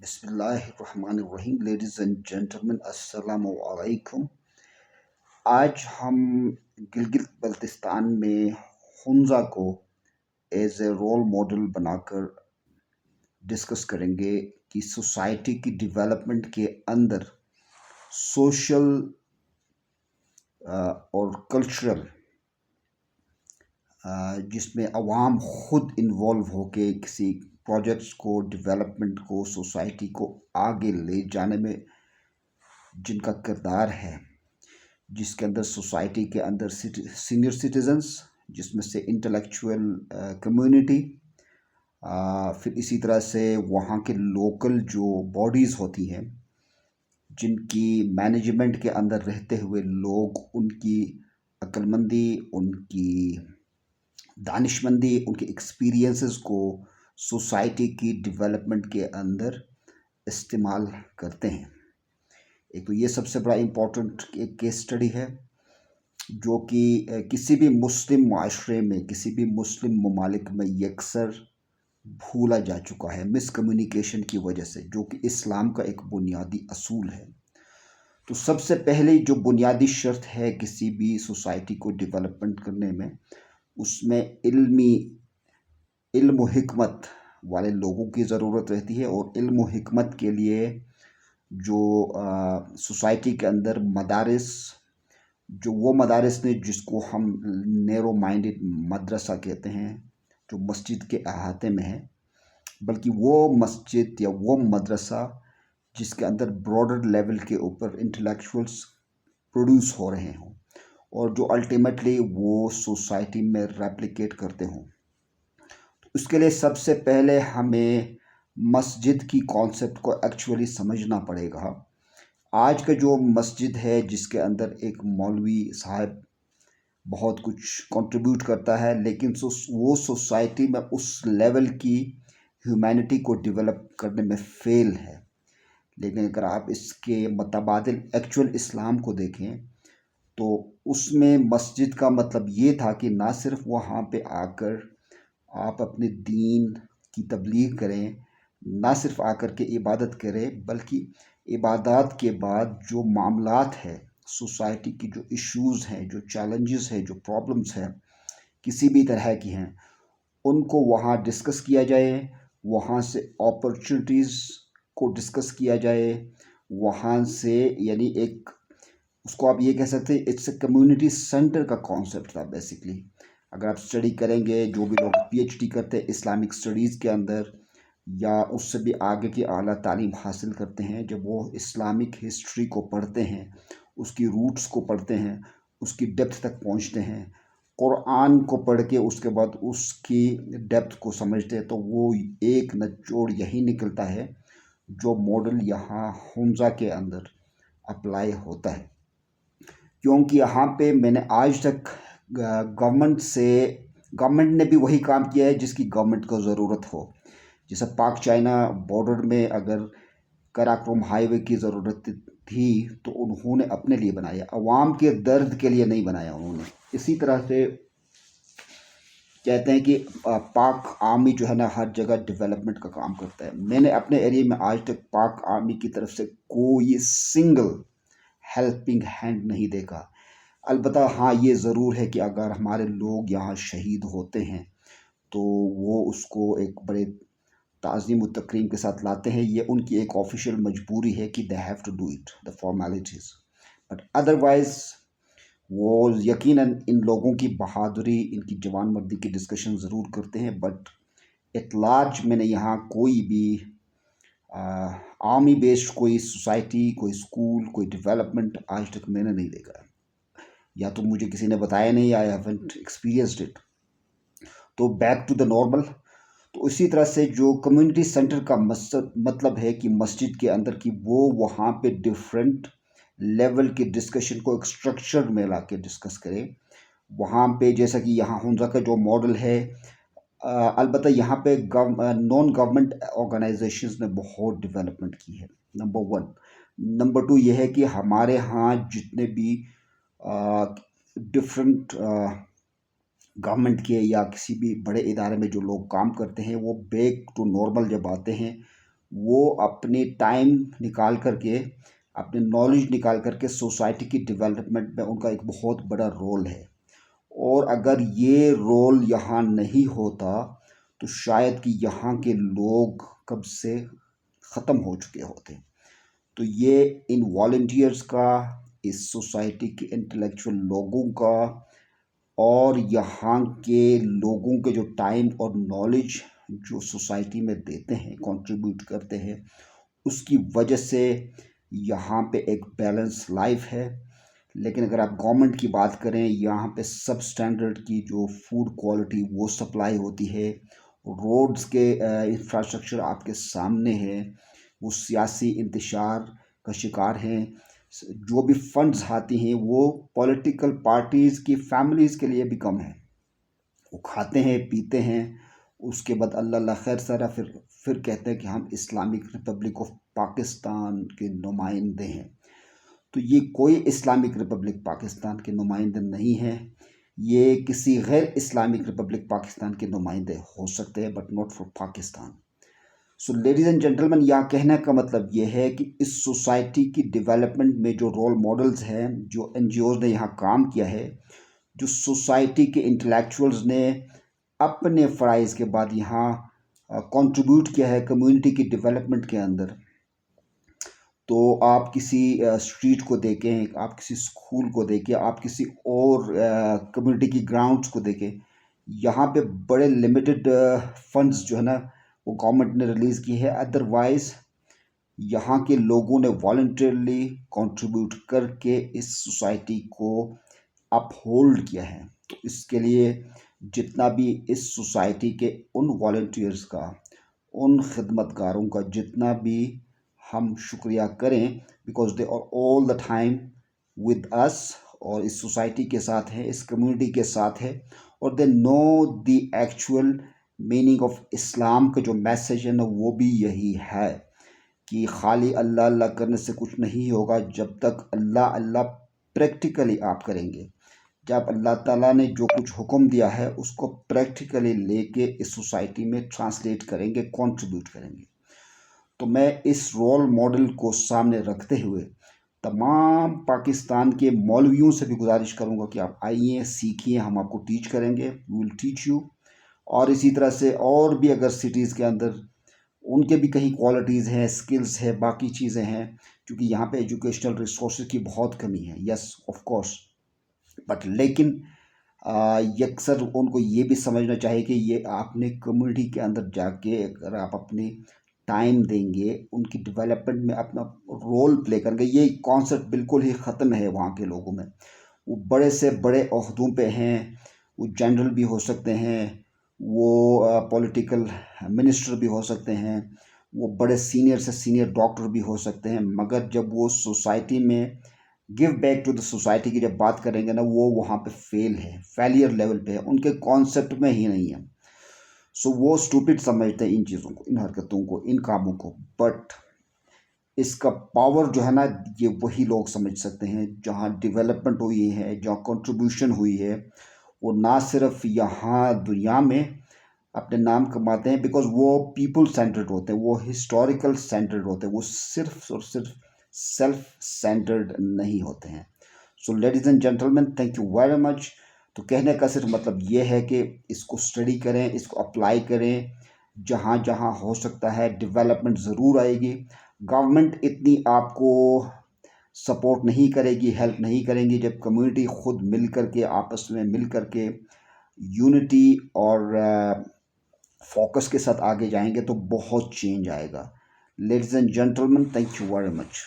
بسم اللہ الرحمن الرحیم لیڈیز اینڈ جینٹلمین السلام علیکم۔ آج ہم گلگت بلتستان میں حنزہ کو ایز اے رول ماڈل بنا کر ڈسکس کریں گے کہ سوسائٹی کی ڈیولپمنٹ کے اندر سوشل اور کلچرل جس میں عوام خود انوالو ہو کے کسی پروجیکٹس کو ڈیولپمنٹ کو سوسائٹی کو آگے لے جانے میں جن کا کردار ہے، جس کے اندر سوسائٹی کے اندر سینئر سٹیزنز، جس میں سے انٹلیکچوئل کمیونٹی، پھر اسی طرح سے وہاں کے لوکل جو باڈیز ہوتی ہیں جن کی مینجمنٹ کے اندر رہتے ہوئے لوگ ان کی عقل مندی، ان کی دانشمندی، ان کے ایکسپیرینسز کو سوسائٹی کی ڈیولپمنٹ کے اندر استعمال کرتے ہیں۔ ایک تو یہ سب سے بڑا امپورٹنٹ ایک کیس اسٹڈی ہے جو کہ کسی بھی مسلم معاشرے میں، کسی بھی مسلم ممالک میں یکسر بھولا جا چکا ہے مس کمیونیکیشن کی وجہ سے، جو کہ اسلام کا ایک بنیادی اصول ہے۔ تو سب سے پہلے جو بنیادی شرط ہے کسی بھی سوسائٹی کو ڈیولپمنٹ کرنے میں، اس میں علم و حکمت والے لوگوں کی ضرورت رہتی ہے، اور علم و حکمت کے لیے جو سوسائٹی کے اندر مدارس، جو وہ مدارس نے جس کو ہم نیرو مائنڈڈ مدرسہ کہتے ہیں، جو مسجد کے احاطے میں ہے، بلکہ وہ مسجد یا وہ مدرسہ جس کے اندر براڈر لیول کے اوپر انٹلیکچوئلس پروڈیوس ہو رہے ہوں اور جو الٹیمیٹلی وہ سوسائٹی میں ریپلیکیٹ کرتے ہوں۔ اس کے لیے سب سے پہلے ہمیں مسجد کی کانسیپٹ کو ایکچولی سمجھنا پڑے گا۔ آج کا جو مسجد ہے جس کے اندر ایک مولوی صاحب بہت کچھ کنٹریبیوٹ کرتا ہے، لیکن وہ سوسائٹی میں اس لیول کی ہیومینٹی کو ڈیولپ کرنے میں فیل ہے۔ لیکن اگر آپ اس کے متبادل ایکچول اسلام کو دیکھیں تو اس میں مسجد کا مطلب یہ تھا کہ نہ صرف وہاں پہ آ کر آپ اپنے دین کی تبلیغ کریں، نہ صرف آ کر کے عبادت کریں، بلکہ عبادات کے بعد جو معاملات ہے، سوسائٹی کی جو ایشوز ہیں، جو چیلنجز ہیں، جو پرابلمز ہیں، کسی بھی طرح کی ہیں، ان کو وہاں ڈسکس کیا جائے، وہاں سے اپرچونٹیز کو ڈسکس کیا جائے، وہاں سے یعنی ایک اس کو آپ یہ کہہ سکتے ہیں اٹس اے کمیونٹی سینٹر کا کانسیپٹ تھا بیسکلی۔ اگر آپ اسٹڈی کریں گے، جو بھی لوگ پی ایچ ڈی کرتے ہیں اسلامک اسٹڈیز کے اندر یا اس سے بھی آگے کی اعلیٰ تعلیم حاصل کرتے ہیں، جب وہ اسلامک ہسٹری کو پڑھتے ہیں، اس کی روٹس کو پڑھتے ہیں، اس کی ڈیپتھ تک پہنچتے ہیں، قرآن کو پڑھ کے اس کے بعد اس کی ڈیپتھ کو سمجھتے ہیں، تو وہ ایک نچوڑ یہی نکلتا ہے جو ماڈل یہاں حنزہ کے اندر اپلائی ہوتا ہے۔ کیونکہ یہاں پہ میں نے آج تک گورنمنٹ نے بھی وہی کام کیا ہے جس کی گورنمنٹ کو ضرورت ہو۔ جیسے پاک چائنا بارڈر میں اگر کراکرم ہائی وے کی ضرورت تھی تو انہوں نے اپنے لیے بنایا، عوام کے درد کے لیے نہیں بنایا انہوں نے۔ اسی طرح سے کہتے ہیں کہ پاک آرمی جو ہے نا ہر جگہ ڈیولپمنٹ کا کام کرتا ہے۔ میں نے اپنے ایریے میں آج تک پاک آرمی کی طرف سے کوئی سنگل ہیلپنگ ہینڈ نہیں دیکھا۔ البتہ ہاں یہ ضرور ہے کہ اگر ہمارے لوگ یہاں شہید ہوتے ہیں تو وہ اس کو ایک بڑے تعظیم و تکریم کے ساتھ لاتے ہیں، یہ ان کی ایک آفیشیل مجبوری ہے کہ they have to do it, the formalities, but otherwise وہ یقیناً ان لوگوں کی بہادری، ان کی جوان مردی کی ڈسکشن ضرور کرتے ہیں، بٹ ایٹ لارج میں نے یہاں کوئی بھی آرمی بیسڈ کوئی سوسائٹی، کوئی اسکول، کوئی ڈیولپمنٹ آج تک میں نے نہیں دیکھا ہے، یا تو مجھے کسی نے بتایا نہیں، آئی ہیونٹ ایکسپیرینسڈ اٹ۔ تو بیک ٹو دا نارمل۔ تو اسی طرح سے جو کمیونٹی سینٹر کا مطلب ہے کہ مسجد کے اندر کی وہ وہاں پہ ڈفرینٹ لیول کی ڈسکشن کو ایک اسٹرکچر میں لا کے ڈسکس کرے۔ وہاں پہ جیسا کہ یہاں حنزہ کا جو ماڈل ہے، البتہ یہاں پہ نان گورنمنٹ آرگنائزیشنز نے بہت ڈیولپمنٹ کی ہے، نمبر 1۔ نمبر 2 یہ ہے کہ ہمارے ہاں جتنے بھی ڈفرینٹ گورنمنٹ کے یا کسی بھی بڑے ادارے میں جو لوگ کام کرتے ہیں، وہ بیک ٹو نارمل جب آتے ہیں وہ اپنے ٹائم نکال کر کے، اپنے نالج نکال کر کے سوسائٹی کی ڈیولپمنٹ میں ان کا ایک بہت بڑا رول ہے، اور اگر یہ رول یہاں نہیں ہوتا تو شاید کہ یہاں کے لوگ کب سے ختم ہو چکے ہوتے۔ تو یہ ان والنٹیئرس کا، اس سوسائٹی کے انٹلیکچوئل لوگوں کا، اور یہاں کے لوگوں کے جو ٹائم اور نالج جو سوسائٹی میں دیتے ہیں، کنٹریبیوٹ کرتے ہیں، اس کی وجہ سے یہاں پہ ایک بیلنس لائف ہے۔ لیکن اگر آپ گورنمنٹ کی بات کریں، یہاں پہ سب سٹینڈرڈ کی جو فوڈ کوالٹی وہ سپلائی ہوتی ہے، روڈز کے انفراسٹرکچر آپ کے سامنے ہے، وہ سیاسی انتشار کا شکار ہیں۔ جو بھی فنڈز آتی ہیں وہ پولیٹیکل پارٹیز کی فیملیز کے لیے بھی کم ہیں، وہ کھاتے ہیں پیتے ہیں، اس کے بعد اللہ اللہ خیر سارا، پھر کہتے ہیں کہ ہم اسلامک ریپبلک آف پاکستان کے نمائندے ہیں۔ تو یہ کوئی اسلامک ریپبلک پاکستان کے نمائندے نہیں ہیں، یہ کسی غیر اسلامک ریپبلک پاکستان کے نمائندے ہو سکتے ہیں، but not for Pakistan. So ladies and gentlemen, یہاں کہنے کا مطلب یہ ہے کہ اس سوسائٹی کی ڈیولپمنٹ میں جو رول ماڈلز ہیں، جو این جی اوز نے یہاں کام کیا ہے، جو سوسائٹی کے انٹلیکچوئلز نے اپنے فرائض کے بعد یہاں کنٹریبیوٹ کیا ہے کمیونٹی کی ڈیولپمنٹ کے اندر، تو آپ کسی اسٹریٹ کو دیکھیں، آپ کسی اسکول کو دیکھیں، آپ کسی اور کمیونٹی کی گراؤنڈس کو دیکھیں، یہاں پہ بڑے لمیٹڈ فنڈز جو ہے نا وہ گورنمنٹ نے ریلیز کی ہے، ادروائز یہاں کے لوگوں نے والنٹیرلی کنٹریبیوٹ کر کے اس سوسائٹی کو اپ ہولڈ کیا ہے۔ تو اس کے لیے جتنا بھی اس سوسائٹی کے ان والنٹیئرز کا، ان خدمتگاروں کا جتنا بھی ہم شکریہ کریں، because they are all the time with us, اور اس سوسائٹی کے ساتھ ہیں، اس کمیونٹی کے ساتھ ہے، اور دے نو دی ایکچوئل میننگ آف اسلام کا جو میسیج ہے نا وہ بھی یہی ہے کہ خالی اللہ اللہ کرنے سے کچھ نہیں ہوگا جب تک اللہ اللہ پریکٹیکلی آپ کریں گے۔ جب اللہ تعالیٰ نے جو کچھ حکم دیا ہے اس کو پریکٹیکلی لے کے اس سوسائٹی میں ٹرانسلیٹ کریں گے، کنٹریبیوٹ کریں گے۔ تو میں اس رول ماڈل کو سامنے رکھتے ہوئے تمام پاکستان کے مولویوں سے بھی گزارش کروں گا کہ آپ آئیے، سیکھیے، ہم آپ کو ٹیچ کریں گے، وی ول ٹیچ یو۔ اور اسی طرح سے اور بھی اگر سٹیز کے اندر ان کے بھی کہیں کوالٹیز ہیں، سکلز ہے، باقی چیزیں ہیں، کیونکہ یہاں پہ ایجوکیشنل ریسورسز کی بہت کمی ہے، یس آف کورس، بٹ لیکن یکسر ان کو یہ بھی سمجھنا چاہیے کہ یہ آپ نے کمیونٹی کے اندر جا کے اگر آپ اپنے ٹائم دیں گے، ان کی ڈیولپمنٹ میں اپنا رول پلے کریں گے، یہ کانسیپٹ بالکل ہی ختم ہے وہاں کے لوگوں میں۔ وہ بڑے سے بڑے عہدوں پہ ہیں، وہ جنرل بھی ہو سکتے ہیں، وہ پولیٹیکل منسٹر بھی ہو سکتے ہیں، وہ بڑے سینئر سے سینئر ڈاکٹر بھی ہو سکتے ہیں، مگر جب وہ سوسائٹی میں give back to the society کی جب بات کریں گے نا، وہ وہاں پہ فیل ہے، فیلئر لیول پہ ہے، ان کے کانسیپٹ میں ہی نہیں ہے۔ سو وہ اسٹوپڈ سمجھتے ہیں ان چیزوں کو، ان حرکتوں کو، ان کاموں کو، بٹ اس کا پاور جو ہے نا یہ وہی لوگ سمجھ سکتے ہیں جہاں ڈیولپمنٹ ہوئی ہے، جہاں کنٹریبیوشن ہوئی ہے۔ وہ نہ صرف یہاں دنیا میں اپنے نام کماتے ہیں، بیکاز وہ پیپل سینٹرڈ ہوتے ہیں، وہ ہسٹوریکل سینٹرڈ ہوتے ہیں، وہ صرف اور صرف سیلف سینٹرڈ نہیں ہوتے ہیں۔ So ladies and gentleman, thank you very much. تو کہنے کا صرف مطلب یہ ہے کہ اس کو اسٹڈی کریں، اس کو اپلائی کریں، جہاں جہاں ہو سکتا ہے ڈیولپمنٹ ضرور آئے گی۔ گورنمنٹ اتنی آپ کو سپورٹ نہیں کرے گی، ہیلپ نہیں کریں گی، جب کمیونٹی خود مل کر کے، آپس میں مل کر کے یونٹی اور فوکس کے ساتھ آگے جائیں گے تو بہت چینج آئے گا۔ Ladies and gentleman, thank you very much.